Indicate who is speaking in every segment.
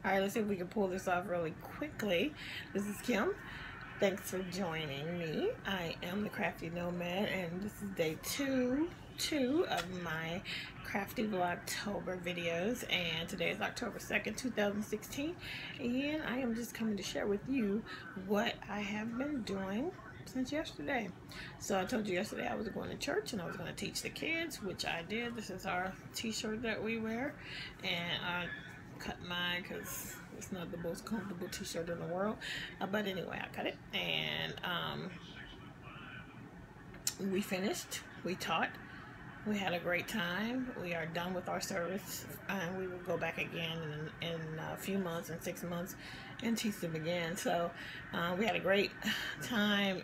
Speaker 1: Alright, let's see if we can pull this off really quickly. This is Kim. Thanks for joining me. I am the Crafty Nomad, and this is day two of my Crafty Vlogtober videos, and today is October 2nd, 2016, and I am just coming to share with you what I have been doing since yesterday. So I told you yesterday I was going to church and I was going to teach the kids, which I did. This is our t-shirt that we wear, and I cut mine because it's not the most comfortable t-shirt in the world, but anyway, I cut it, and we finished, we taught, we had a great time. We are done with our service, and we will go back again in a few months, in 6 months, and teach them again. So we had a great time,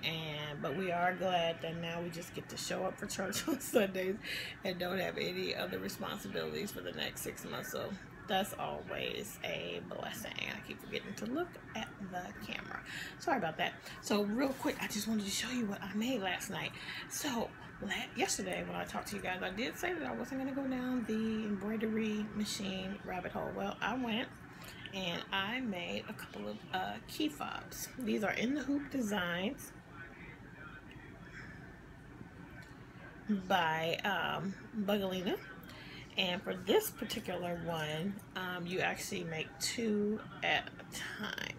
Speaker 1: but we are glad that now we just get to show up for church on Sundays and don't have any other responsibilities for the next 6 months. So that's always a blessing. I keep forgetting to look at the camera. Sorry about that. So real quick, I just wanted to show you what I made last night. So yesterday when I talked to you guys, I did say that I wasn't going to go down the embroidery machine rabbit hole. Well, I went and I made a couple of key fobs. These are in the hoop designs by Bugalina. And for this particular one, you actually make 2 at a time.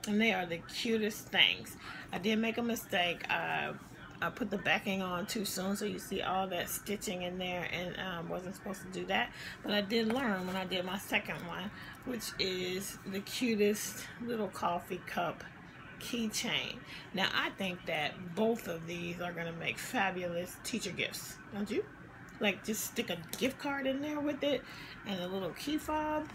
Speaker 1: And they are the cutest things. I did make a mistake. I put the backing on too soon, so you see all that stitching in there, and wasn't supposed to do that. But I did learn when I did my second one, which is the cutest little coffee cup keychain. Now, I think that both of these are going to make fabulous teacher gifts, don't you? Like, just stick a gift card in there with it and a little key fob.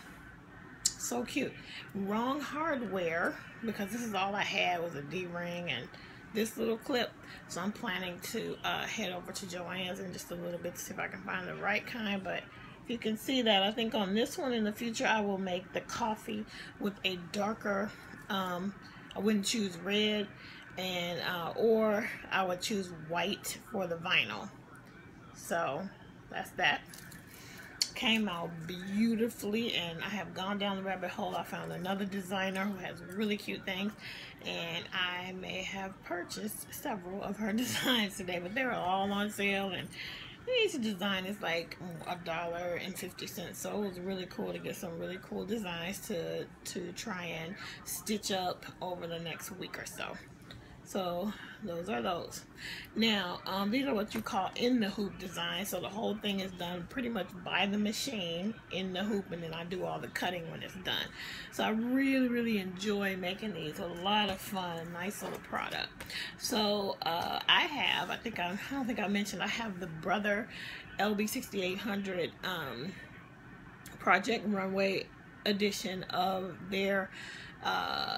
Speaker 1: So cute. Wrong hardware, because this is all I had was a D-ring and this little clip. So I'm planning to head over to Joann's in just a little bit to see if I can find the right kind. But if you can see that, I think on this one in the future I will make the coffee with a darker, I wouldn't choose red, and or I would choose white for the vinyl. So that's that. Came out beautifully, and I have gone down the rabbit hole. I found another designer who has really cute things, and I may have purchased several of her designs today, but they were all on sale, and each design is like $1.50. So it was really cool to get some really cool designs to try and stitch up over the next week or so. So those are those. Now, these are what you call in the hoop design. So the whole thing is done pretty much by the machine in the hoop, and then I do all the cutting when it's done. So I really enjoy making these. A lot of fun, a nice little product. So I don't think I mentioned, I have the Brother LB6800 Project Runway edition of their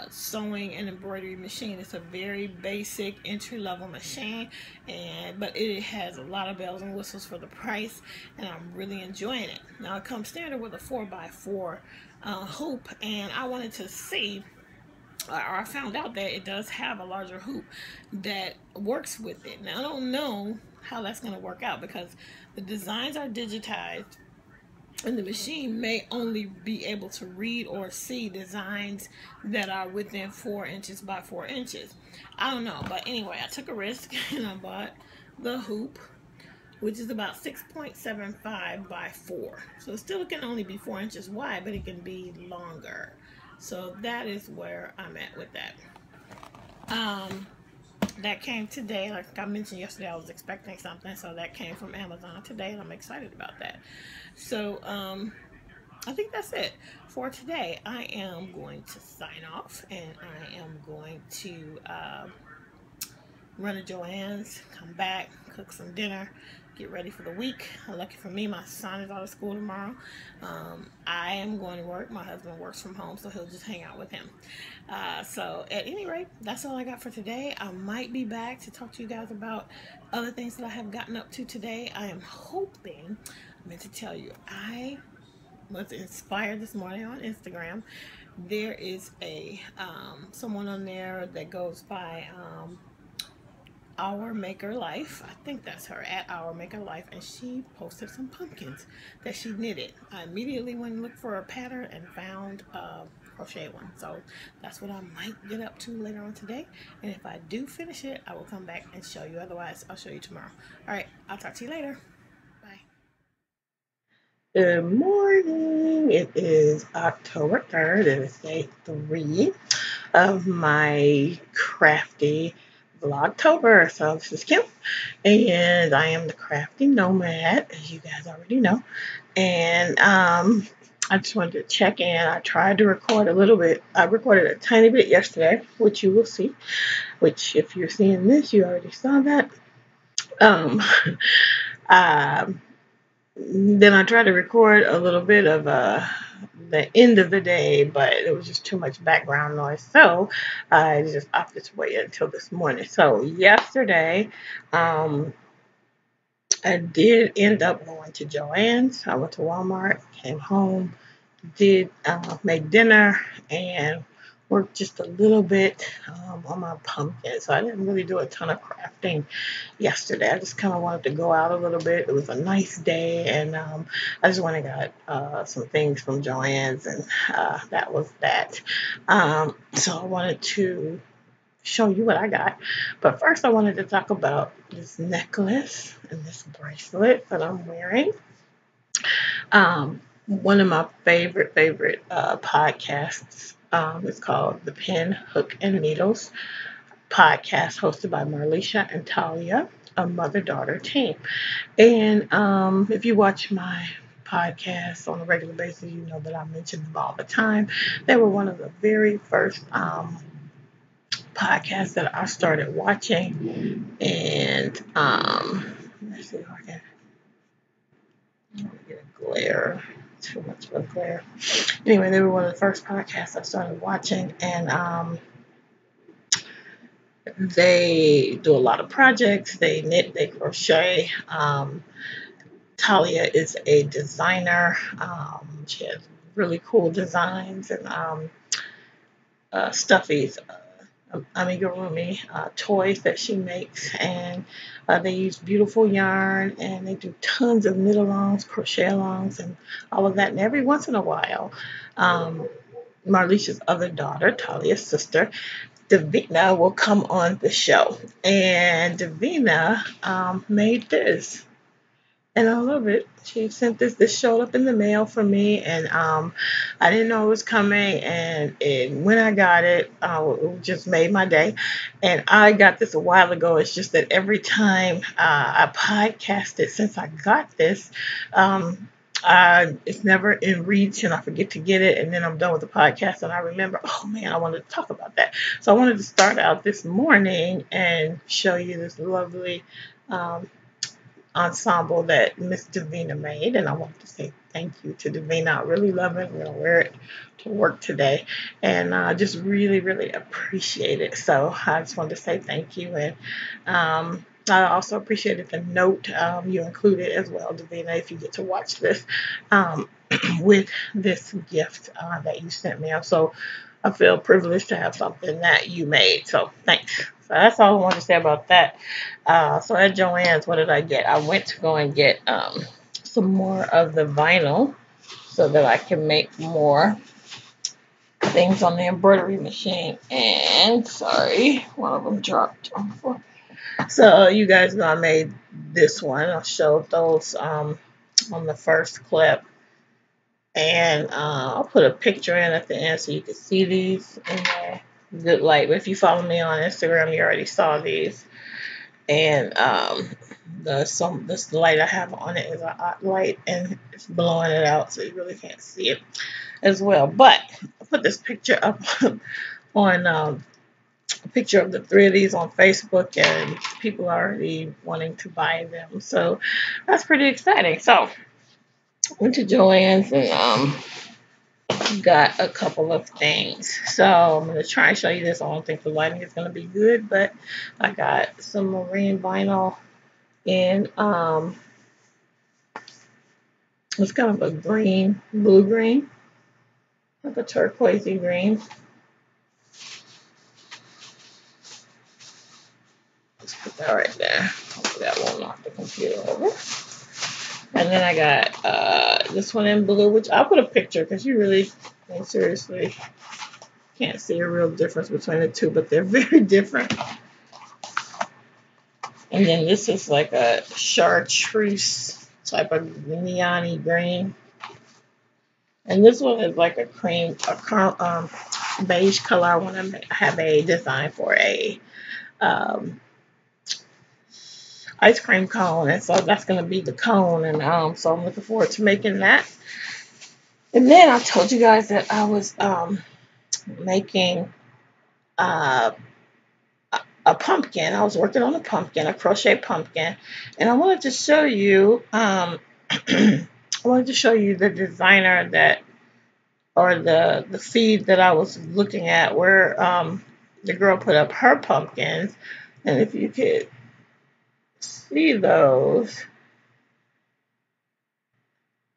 Speaker 1: sewing and embroidery machine. It's a very basic entry-level machine, but it has a lot of bells and whistles for the price, and I'm really enjoying it. Now, it comes standard with a 4x4 hoop, and I wanted to see, or I found out that it does have a larger hoop that works with it. Now, I don't know how that's going to work out because the designs are digitized, and the machine may only be able to read or see designs that are within 4 inches by 4 inches. I don't know, but anyway, I took a risk and I bought the hoop, which is about 6.75 by 4. So it still can only be 4 inches wide, but it can be longer. So that is where I'm at with that. That came today. Like I mentioned yesterday, I was expecting something, so that came from Amazon today, and I'm excited about that. So I think that's it for today. I am going to sign off, and I am going to run to Joann's, come back, cook some dinner, get ready for the week. Lucky for me, my son is out of school tomorrow. I am going to work. My husband works from home, so he'll just hang out with him. So at any rate, that's all I got for today. I might be back to talk to you guys about other things that I have gotten up to today. I am hoping, I meant to tell you, I was inspired this morning on Instagram. There is a someone on there that goes by Our Maker Life. I think that's her, at Our Maker Life, and she posted some pumpkins that she knitted. I immediately went and looked for a pattern and found a crochet one. So that's what I might get up to later on today. And if I do finish it, I will come back and show you. Otherwise, I'll show you tomorrow. All right, I'll talk to you later. Bye.
Speaker 2: Good morning. It is October 3rd. It is day 3 of my crafty Vlogtober. So this is Kim, and I am the Crafty Nomad, as you guys already know. And I just wanted to check in. I tried to record a little bit. I recorded a tiny bit yesterday, which you will see. Which, if you're seeing this, you already saw that. Um, um Then I tried to record a little bit of the end of the day, but it was just too much background noise. So I just opted to wait until this morning. So yesterday, um, I did end up going to Joann's. I went to Walmart, came home, did make dinner, and worked just a little bit on my pumpkin. So I didn't really do a ton of crafting yesterday. I just kind of wanted to go out a little bit. It was a nice day, and I just went and got some things from Joann's, and that was that. So I wanted to show you what I got. But first, I wanted to talk about this necklace and this bracelet that I'm wearing. One of my favorite podcasts is called The Pen, Hook, and Needles podcast, hosted by Marlisha and Talia, a mother-daughter team. And if you watch my podcasts on a regular basis, you know that I mention them all the time. They were one of the very first podcasts that I started watching. And let's see if I can get a glare. Too much of a glare. Anyway, they were one of the first podcasts I started watching, and they do a lot of projects. They knit, they crochet. Talia is a designer. She has really cool designs and stuffies, amigurumi toys that she makes, and they use beautiful yarn, and they do tons of knit alongs, crochet alongs, and all of that. And every once in a while, Marlisha's other daughter, Talia's sister, Davina, will come on the show. And Davina made this. And I love it. She sent this. This showed up in the mail for me, and I didn't know it was coming. And when I got it, it just made my day. And I got this a while ago. It's just that every time I podcast it, since I got this, it's never in reach, and I forget to get it. And then I'm done with the podcast, and I remember, oh man, I wanted to talk about that. So I wanted to start out this morning and show you this lovely Um, ensemble that Miss Davina made, and I want to say thank you to Davina. I really love it. I'm going to wear it to work today, and I just really appreciate it. So I just wanted to say thank you, and I also appreciated the note you included as well, Davina, if you get to watch this, um, with this gift that you sent me. So I feel privileged to have something that you made. So thanks. So that's all I wanted to say about that. So at Joann's, what did I get? I went to go and get some more of the vinyl so that I can make more things on the embroidery machine. And sorry, one of them dropped on the floor. So you guys know I made this one. I'll show those on the first clip. And I'll put a picture in at the end so you can see these in the good light. But if you follow me on Instagram, you already saw these. And this light I have on it is a hot light, and it's blowing it out, so you really can't see it as well. But I put this picture up on a picture of the 3 of these on Facebook, and people are already wanting to buy them. So that's pretty exciting. So went to Joann's and got a couple of things. So I'm going to try and show you this. I don't think the lighting is going to be good, but I got some marine vinyl in it's kind of a green, blue green, like a turquoisey green. Just put that right there. Hopefully that won't knock the computer over. And then I got this one in blue, which I'll put a picture because you really, seriously, can't see a real difference between the two, but they're very different. And then this is like a chartreuse type of neon-y green. And this one is like a beige color. I want to have a design for a ice cream cone, and so that's going to be the cone. And so I'm looking forward to making that. And then I told you guys that I was making a pumpkin. I was working on a pumpkin, a crochet pumpkin, and I wanted to show you. I wanted to show you the designer that, or the feed that I was looking at, where the girl put up her pumpkins, and if you could see those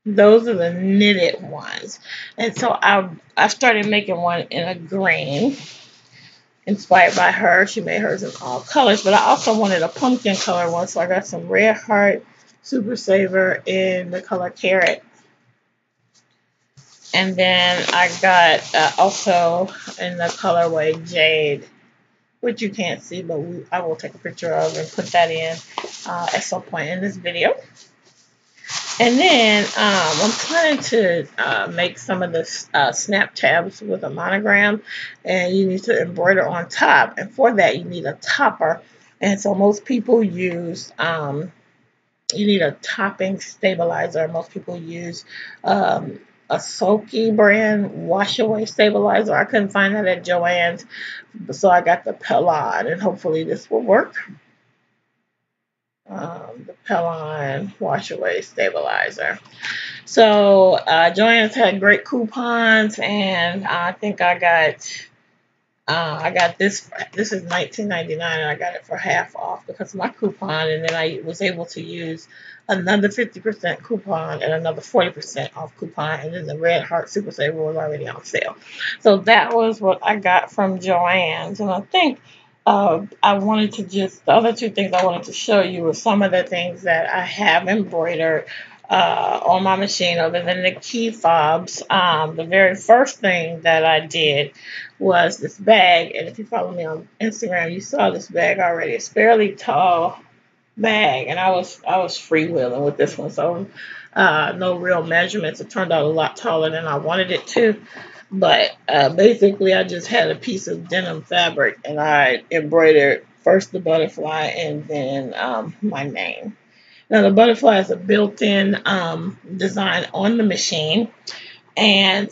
Speaker 2: are the knitted ones. And so I started making one in a green, inspired by her. She made hers in all colors, but I also wanted a pumpkin color one, so I got some Red Heart Super Saver in the color Carrot. And then I got also in the colorway Jade, which you can't see, but I will take a picture of and put that in at some point in this video. And then I'm planning to make some of the snap tabs with a monogram, and you need to embroider on top. And for that, you need a topper. And so most people use, you need a topping stabilizer. Most people use a Soaky brand wash away stabilizer. I couldn't find that at Joann's, so I got the Pellon, and hopefully this will work. The Pellon wash away stabilizer. So Joann's had great coupons, and I think I got this. This is $19.99, and I got it for half off because of my coupon. And then I was able to use another 50% coupon and another 40% off coupon. And then the Red Heart Super Saver was already on sale. So that was what I got from Joann's. And I think I wanted to the other two things I wanted to show you were some of the things that I have embroidered on my machine, other than the key fobs. The very first thing that I did was this bag, and if you follow me on Instagram, you saw this bag already. It's a fairly tall bag, and I was freewheeling with this one, so no real measurements. It turned out a lot taller than I wanted it to, but basically I just had a piece of denim fabric, and I embroidered first the butterfly and then my name. Now the butterfly is a built-in design on the machine, and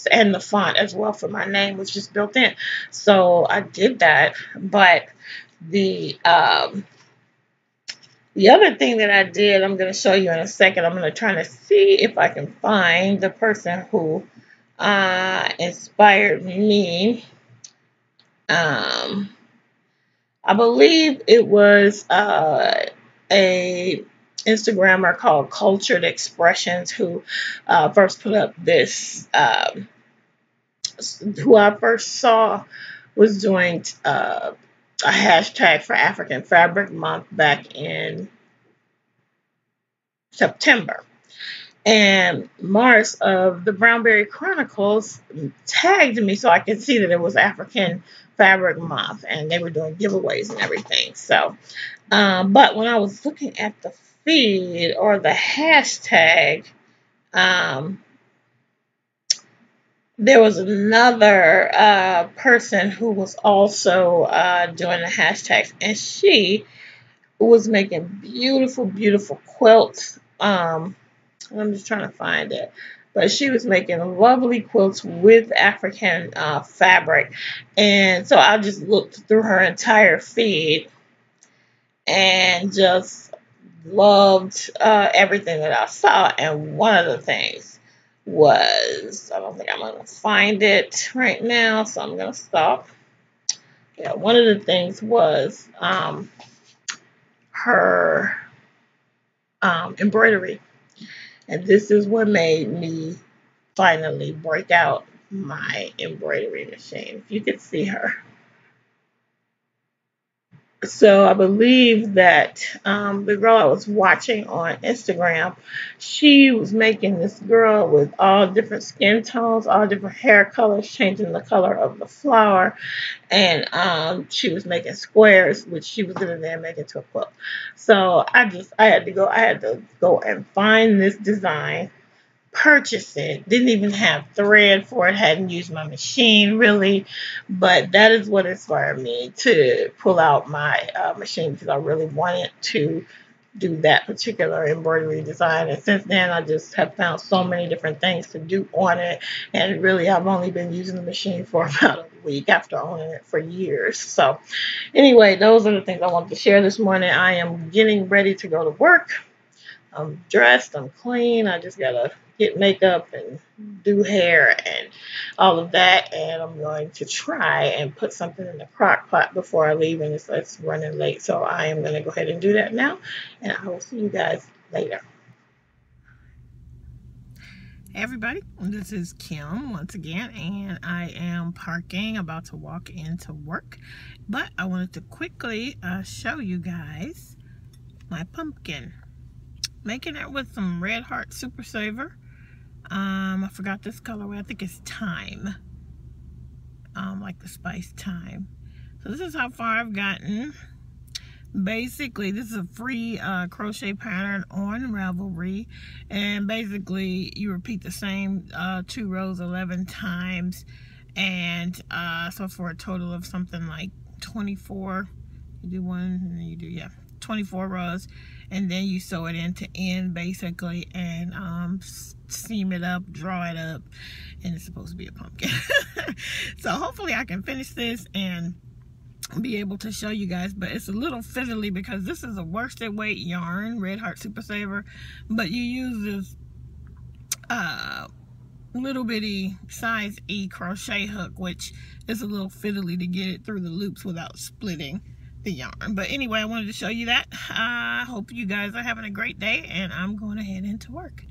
Speaker 2: and the font as well for my name was just built in. So I did that, but the other thing that I did, I'm going to show you in a second. I'm going to try to see if I can find the person who inspired me. I believe it was a Instagrammer called Cultured Expressions who first put up this, who I first saw was doing a hashtag for African Fabric Month back in September. And Mars of the Brownberry Chronicles tagged me so I could see that it was African Fabric Month, and they were doing giveaways and everything. So, but when I was looking at the feed or the hashtag, there was another person who was also doing the hashtags, and she was making beautiful, beautiful quilts. I'm just trying to find it. But she was making lovely quilts with African fabric. And so I just looked through her entire feed and just loved everything that I saw. And one of the things was, I don't think I'm going to find it right now, so I'm going to stop. Yeah, one of the things was her embroidery. And this is what made me finally break out my embroidery machine. If you could see her. So I believe that the girl I was watching on Instagram, she was making this girl with all different skin tones, all different hair colors, changing the color of the flower, and she was making squares, which she was gonna then make into a quilt. So I had to go and find this design, purchase it. Didn't even have thread for it. Hadn't used my machine really, but that is what inspired me to pull out my machine, because I really wanted to do that particular embroidery design. And since then, I just have found so many different things to do on it. And really, I've only been using the machine for about a week after owning it for years. So anyway, those are the things I wanted to share this morning. I am getting ready to go to work. I'm dressed, I'm clean. I just gotta get makeup and do hair and all of that. And I'm going to try and put something in the crock pot before I leave, and it's running late. So I am gonna go ahead and do that now, and I will see you guys later.
Speaker 1: Hey everybody, this is Kim once again, and I am parking, about to walk into work, but I wanted to quickly show you guys my pumpkin. Making it with some Red Heart Super Saver. I forgot this colorway. I think it's Thyme. Like the spice thyme. So this is how far I've gotten. Basically, this is a free crochet pattern on Ravelry, and basically you repeat the same 2 rows 11 times, and so for a total of something like 24. You do one, and then you do 24 rows, and then you sew it end to end basically, and seam it up, draw it up, and it's supposed to be a pumpkin. So hopefully I can finish this and be able to show you guys, but it's a little fiddly because this is a worsted weight yarn, Red Heart Super Saver, but you use this little bitty size E crochet hook, which is a little fiddly to get it through the loops without splitting the yarn. But anyway, I wanted to show you that. I hope you guys are having a great day, and I'm going to head into work.